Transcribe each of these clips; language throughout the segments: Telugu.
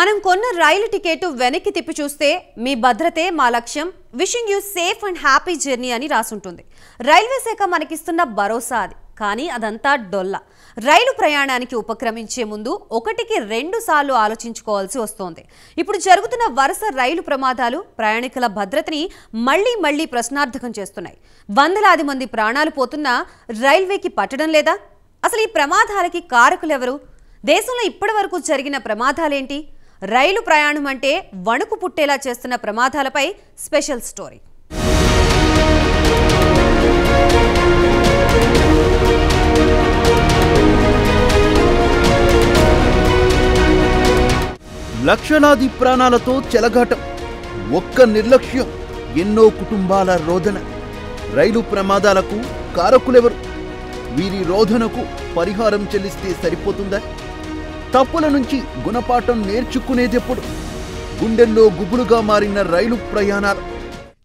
మనం కొన్న రైలు టికెట్ వెనక్కి తిప్పి చూస్తే మీ భద్రతే మా లక్ష్యం, wishing you safe and happy journey అని రాసుంటుంది. రైల్వే శాఖ మనకిస్తున్న భరోసా అది. కానీ అదంతా డొల్ల. రైలు ప్రయాణానికి ఉపక్రమించే ముందు ఒకటికి 2 సార్లు ఆలోచించుకోవాల్సి వస్తోంది. ఇప్పుడు జరుగుతున్న వరుస రైలు ప్రమాదాలు ప్రయాణికుల భద్రతని మళ్లీ ప్రశ్నార్థకం చేస్తున్నాయి. వందలాది మంది ప్రాణాలు పోతున్నా రైల్వేకి పట్టడం లేదా? అసలు ఈ ప్రమాదాలకి కారకులెవరు? దేశంలో ఇప్పటివరకు జరిగిన ప్రమాదాలేంటి? రైలు ప్రయాణం అంటే వణుకు పుట్టేలా చేస్తున్న ప్రమాదాలపై స్పెషల్ స్టోరీ. లక్షలాది ప్రాణాలతో చెలగాటం, ఒక్క నిర్లక్ష్యం, ఎన్నో కుటుంబాల రోదన. రైలు ప్రమాదాలకు కారకులెవరు? వీరి రోదనకు పరిహారం చెల్లిస్తే సరిపోతుందా? తప్పుల నుంచి గుణపాఠం నేర్చుకునేదెప్పుడు? గుండెల్లో గుబులుగా మారిన రైలు ప్రయాణాలు.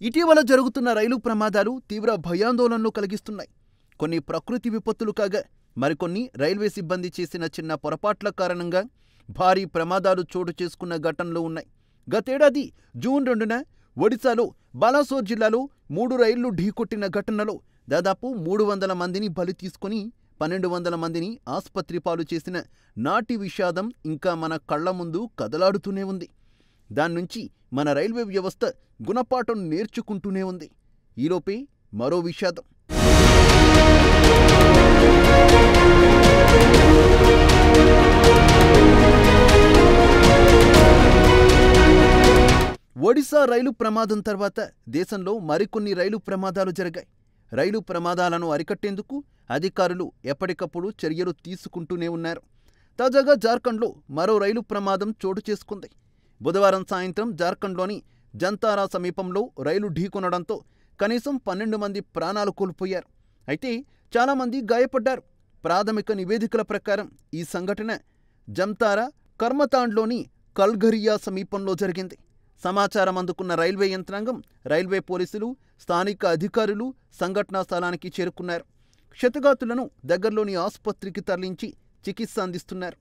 ఇటీవల జరుగుతున్న రైలు ప్రమాదాలు తీవ్ర భయాందోళనలు కలిగిస్తున్నాయి. కొన్ని ప్రకృతి విపత్తులు కాగా మరికొన్ని రైల్వే సిబ్బంది చేసిన చిన్న పొరపాట్ల కారణంగా భారీ ప్రమాదాలు చోటు చేసుకున్న ఘటనలు ఉన్నాయి. గతేడాది జూన్ 2న ఒడిశాలో బాలాసోర్ జిల్లాలో 3 రైళ్లు ఢీకొట్టిన ఘటనలో దాదాపు 300 మందిని బలి తీసుకుని 1200 మందిని ఆస్పత్రి పాలు చేసిన నాటి విషాదం ఇంకా మన కళ్ల ముందు కదలాడుతూనే ఉంది. దాన్నుంచి మన రైల్వే వ్యవస్థ గుణపాఠం నేర్చుకుంటూనే ఉంది. ఈలోపే మరో విషాదం. ఒడిశా రైలు ప్రమాదం తర్వాత దేశంలో మరికొన్ని రైలు ప్రమాదాలు జరిగాయి. రైలు ప్రమాదాలను అరికట్టేందుకు అధికారులు ఎప్పటికప్పుడు చర్యలు తీసుకుంటూనే ఉన్నారు. తాజాగా జార్ఖండ్లో మరో రైలు ప్రమాదం చోటు చేసుకుంది. బుధవారం సాయంత్రం జార్ఖండ్లోని జంతారా సమీపంలో రైలు ఢీకొనడంతో కనీసం 12 మంది ప్రాణాలు కోల్పోయారు. అయితే చాలామంది గాయపడ్డారు. ప్రాథమిక నివేదికల ప్రకారం ఈ సంఘటన జంతారా కర్మతాండ్లోని కల్ఘరియా సమీపంలో జరిగింది. సమాచారం అందుకున్న రైల్వే యంత్రాంగం, రైల్వే పోలీసులు, స్థానిక అధికారులు సంఘటనా స్థలానికి చేరుకున్నారు. క్షతగాతులను దగ్గరలోని ఆసుపత్రికి తరలించి చికిత్స అందిస్తున్నారు.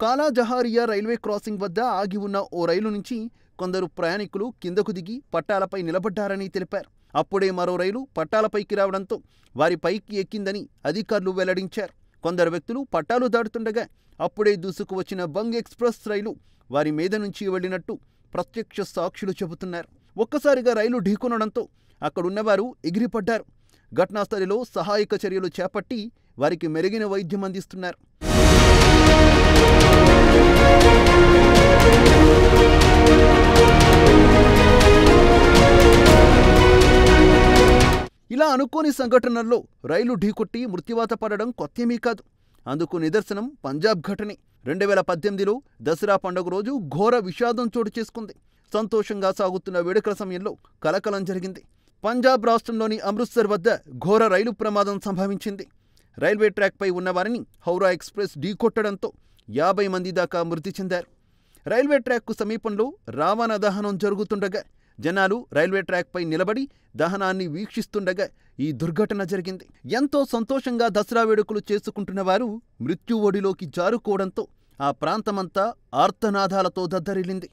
కాలాజహారియా రైల్వే క్రాసింగ్ వద్ద ఆగి ఉన్న ఓ రైలు నుంచి కొందరు ప్రయాణికులు కిందకు దిగి పట్టాలపై నిలబడ్డారని తెలిపారు. అప్పుడే మరో రైలు పట్టాలపైకి రావడంతో వారి పైకి ఎక్కిందని అధికారులు వెల్లడించారు. కొందరు వ్యక్తులు పట్టాలు దాటుతుండగా అప్పుడే దూసుకు వచ్చిన బంగ్ ఎక్స్ప్రెస్ రైలు వారి మీద నుంచి వెళ్లినట్టు ప్రత్యక్ష సాక్షులు చెబుతున్నారు. ఒక్కసారిగా రైలు ఢీకొనడంతో అక్కడున్నవారు ఎగిరిపడ్డారు. ఘటనాస్థలిలో సహాయక చర్యలు చేపట్టి వారికి మెరుగైన వైద్యం అందిస్తున్నారు. ఇలా అనుకోని సంఘటనల్లో రైలు ఢీకొట్టి మృత్యువాత పడడం కొత్తేమీ కాదు. అందుకు నిదర్శనం పంజాబ్ ఘటనే. 2018లో దసరా పండుగ రోజు ఘోర విషాదం చోటు చేసుకుంది. సంతోషంగా సాగుతున్న వేడుకల సమయంలో కలకలం జరిగింది. పంజాబ్ రాష్ట్రంలోని అమృత్సర్ వద్ద ఘోర రైలు ప్రమాదం సంభవించింది. రైల్వే ట్రాక్పై ఉన్నవారిని హౌరా ఎక్స్ప్రెస్ ఢీకొట్టడంతో 50 మంది దాకా మృతి చెందారు. రైల్వే ట్రాక్కు సమీపంలో రావణ దహనం జరుగుతుండగా జనాలు రైల్వే ట్రాక్పై నిలబడి దహనాన్ని వీక్షిస్తుండగా ఈ దుర్ఘటన జరిగింది. ఎంతో సంతోషంగా దసరా వేడుకలు చేసుకుంటున్న వారు మృత్యు ఒడిలోకి జారుకోవడంతో ఆ ప్రాంతమంతా ఆర్తనాదాలతో దద్దరిల్లింది.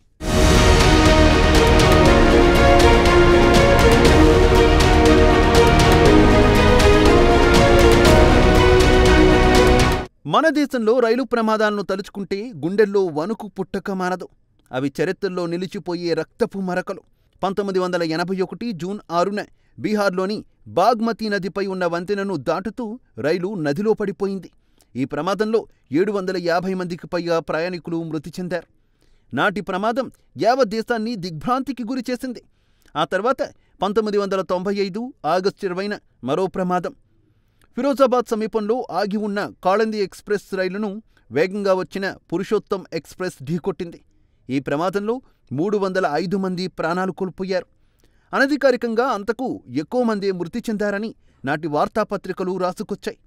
మన దేశంలో రైలు ప్రమాదాలను తలుచుకుంటే గుండెల్లో వణుకు పుట్టక మానదు. అవి చరిత్రలో నిలిచిపోయే రక్తపు మరకలు. 1981 జూన్ 6న బీహార్లోని బాగ్మతి నదిపై ఉన్న వంతెనను దాటుతూ రైలు నదిలో పడిపోయింది. ఈ ప్రమాదంలో 750 మందికి పైగా ప్రయాణికులు మృతి చెందారు. నాటి ప్రమాదం యావత్ దేశాన్ని దిగ్భ్రాంతికి గురి చేసింది. ఆ తర్వాత 1995 ఆగస్టు 20న మరో ప్రమాదం. ఫిరోజాబాద్ సమీపంలో ఆగి ఉన్న కాళంది ఎక్స్ప్రెస్ రైలును వేగంగా వచ్చిన పురుషోత్తం ఎక్స్ప్రెస్ ఢీకొట్టింది. ఈ ప్రమాదంలో 305 మంది ప్రాణాలు కోల్పోయారు. అనధికారికంగా అంతకు ఎక్కువ మంది మృతి చెందారని నాటి వార్తాపత్రికలు రాసుకొచ్చాయి.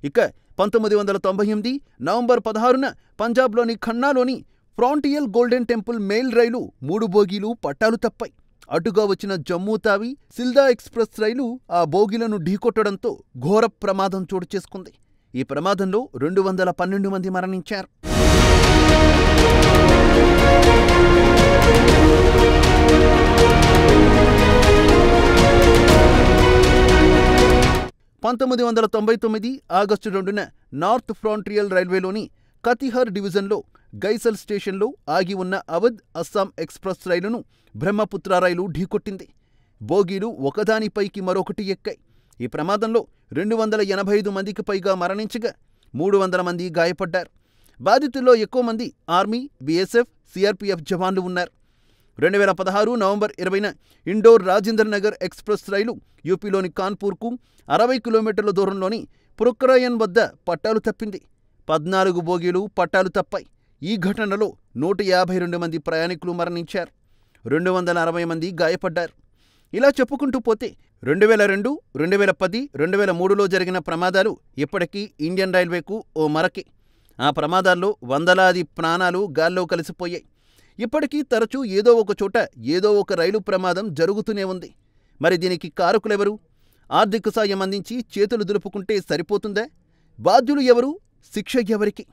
ఇక 1998 నవంబర్ 16న పంజాబ్లోని ఖన్నాలోని ఫ్రాంటియల్ గోల్డెన్ టెంపుల్ మెయిల్ రైలు 3 బోగీలు పట్టాలు తప్పాయి. అటుగా వచ్చిన జమ్మూ తావి సిల్దా ఎక్స్ప్రెస్ రైలు ఆ బోగీలను ఢీకొట్టడంతో ఘోర ప్రమాదం చోటు చేసుకుంది. ఈ ప్రమాదంలో 212 మంది మరణించారు. ఆగస్టు 2న నార్త్ ఫ్రాంటియర్ రైల్వేలోని కతిహర్ డివిజన్లో గైసల్ స్టేషన్లో ఆగి ఉన్న అవధ్ అస్సాం ఎక్స్ప్రెస్ రైలును బ్రహ్మపుత్ర రైలు ఢీకొట్టింది. బోగీలు ఒకదానిపైకి మరొకటి ఎక్కాయి. ఈ ప్రమాదంలో 285 మందికి పైగా మరణించగా 300 మంది గాయపడ్డారు. బాధితుల్లో ఎక్కువ మంది ఆర్మీ, బీఎస్ఎఫ్, సిఆర్పీఎఫ్ జవాన్లు ఉన్నారు. 2016 నవంబర్ 20న ఇండోర్ రాజేంద్ర నగర్ ఎక్స్ప్రెస్ రైలు యూపీలోని కాన్పూర్కు 60 కిలోమీటర్ల దూరంలోని పురక్రాయన్ వద్ద పట్టాలు తప్పింది. 14 బోగీలు పట్టాలు తప్పాయి. ఈ ఘటనలో 152 మంది ప్రయాణికులు మరణించారు. 260 మంది గాయపడ్డారు. ఇలా చెప్పుకుంటూ పోతే 2002, 2010, 2003లో జరిగిన ప్రమాదాలు ఇప్పటికీ ఇండియన్ రైల్వేకు ఓ మరకే. ఆ ప్రమాదాల్లో వందలాది ప్రాణాలు గాల్లో కలిసిపోయాయి. ఇప్పటికీ తరచూ ఏదో ఒక చోట ఏదో ఒక రైలు ప్రమాదం జరుగుతూనే ఉంది. మరి దీనికి కారకులెవరు? ఆర్థిక సాయం అందించి చేతులు దులుపుకుంటే సరిపోతుందా? బాధ్యులు ఎవరు? శిక్ష ఎవరికి?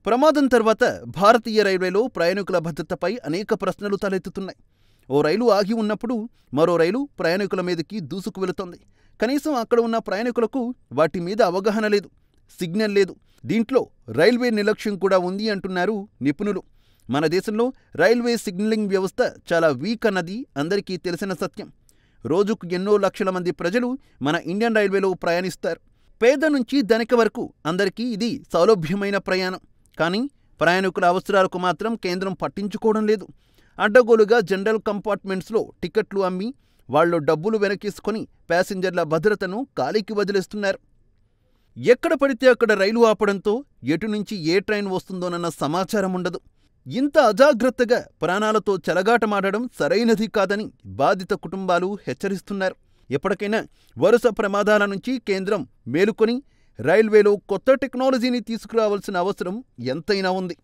ప్రమాదం తర్వాత భారతీయ రైల్వేలో ప్రయాణికుల భద్రతపై అనేక ప్రశ్నలు తలెత్తుతున్నాయి. ఓ రైలు ఆగి ఉన్నప్పుడు మరో రైలు ప్రయాణికుల మీదకి దూసుకు వెళుతోంది. కనీసం అక్కడ ఉన్న ప్రయాణికులకు వాటి మీద అవగాహన లేదు, సిగ్నల్ లేదు. దీంట్లో రైల్వే నిర్లక్ష్యం కూడా ఉంది అంటున్నారు నిపుణులు. మన దేశంలో రైల్వే సిగ్నలింగ్ వ్యవస్థ చాలా వీక్ అన్నది అందరికీ తెలిసిన సత్యం. రోజుకు ఎన్నో లక్షల మంది ప్రజలు మన ఇండియన్ రైల్వేలో ప్రయాణిస్తారు. పేద నుంచి ధనిక వరకు అందరికీ ఇది సౌలభ్యమైన ప్రయాణం. కానీ ప్రయాణికుల అవసరాలకు మాత్రం కేంద్రం పట్టించుకోవడం లేదు. అడ్డగోలుగా జనరల్ కంపార్ట్మెంట్స్లో టికెట్లు అమ్మి వాళ్ళు డబ్బులు వెనకేసుకొని ప్యాసింజర్ల భద్రతను గాలికి వదిలేస్తున్నారు. ఎక్కడ పడితే అక్కడ రైలు ఆపడంతో ఎటు నుంచి ఏ ట్రైన్ వస్తుందోనన్న సమాచారం ఉండదు. ఇంత అజాగ్రత్తగా ప్రాణాలతో చెలగాటమాడడం సరైనది కాదని బాధిత కుటుంబాలు హెచ్చరిస్తున్నారు. ఎప్పటికైనా వరుస ప్రమాదాల నుంచి కేంద్రం మేలుకొని రైల్వేలో కొత్త టెక్నాలజీని తీసుకురావాల్సిన అవసరం ఎంతైనా ఉంది.